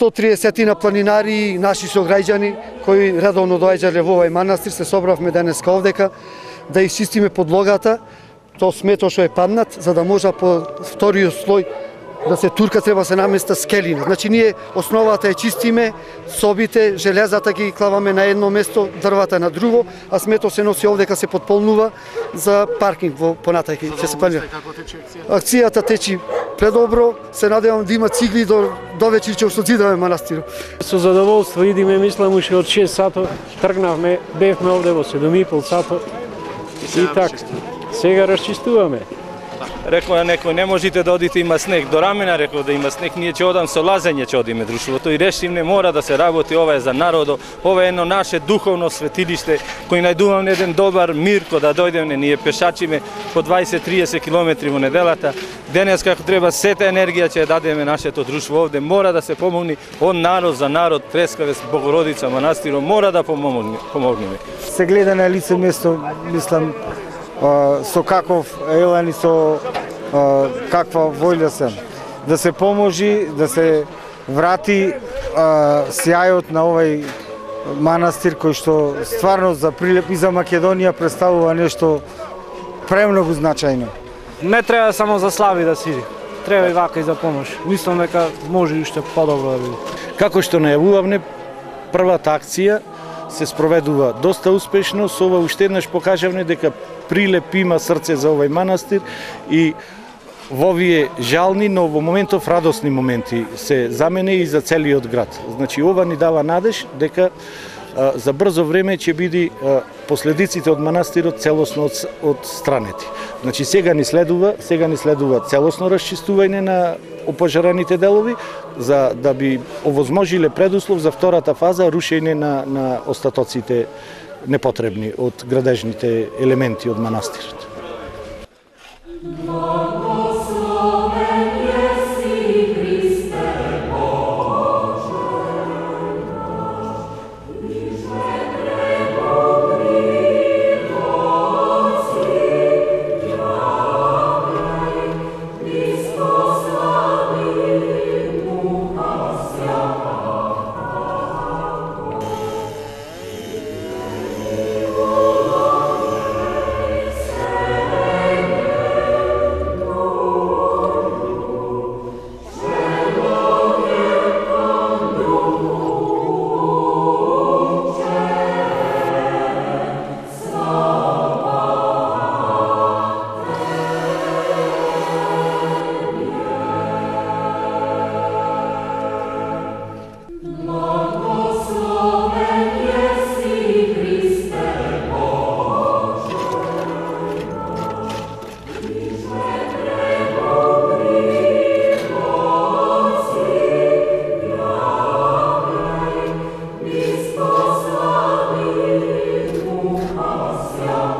Тридесетина планинари, наши сограѓани кои редовно доаѓале во овој манастир, се собравме денеска овдека да изчистиме подлогата, то смето што е паднат, за да може по вториот слој да се турка, треба се наместа скелина. Значи ние основата е чистиме, собите, железата ги клаваме на едно место, дрвата на друго, а смето се носи овдека, се потполнува за паркинг во понатајки. Ќе се планира. Акцијата течи предобро, се надевам да има цигли до вечер ќе осоцидаме манастирот. Со задоволство идиме, мислам уште од 6 сато тргнавме, бевме овде во 7,5 сато и така. Сега расчистуваме. Рекол на некој, не можете да одите, има снег. До рамена рекол да има снег, ние ќе одам со лазење ќе одиме друштвото и решивме мора да се работи, ова е за народот, ова е едно наше духовно светилиште, кој најдуваме еден добар мир кога да дојдеме, ние пешачиме по 20-30 километри во неделата. Денес како треба сета енергија ќе дадеме нашето друштво овде, мора да се помогне од народ за народ, Трескавец, Богородица, манастирот, мора да помогнеме. Се гледа на лице место, мислам, со каков елан и со каква воља се. Да се поможи, да се врати сјајот на овој манастир кој што стварно за Прилеп и за Македонија представува нешто премногу значајно. Не треба само за слави да сиди, треба и вака и за помош. Мислам дека може и уште подобро да биде. Како што најавувавме, првата акција се спроведува доста успешно, со ова уште еднаш покажавме дека Прилеп има срце за овој манастир и во овие жални, но во моментов радосни моменти се за мене и за целиот град. Значи ова ни дава надеж дека за брзо време ќе биде последиците од манастирот целосно одстранети. Значи сега ни следува целосно расчистување на опожарените делови за да би овозможиле предуслов за втората фаза рушење на остатоците непотребни од градежните елементи од манастирот. Salvación.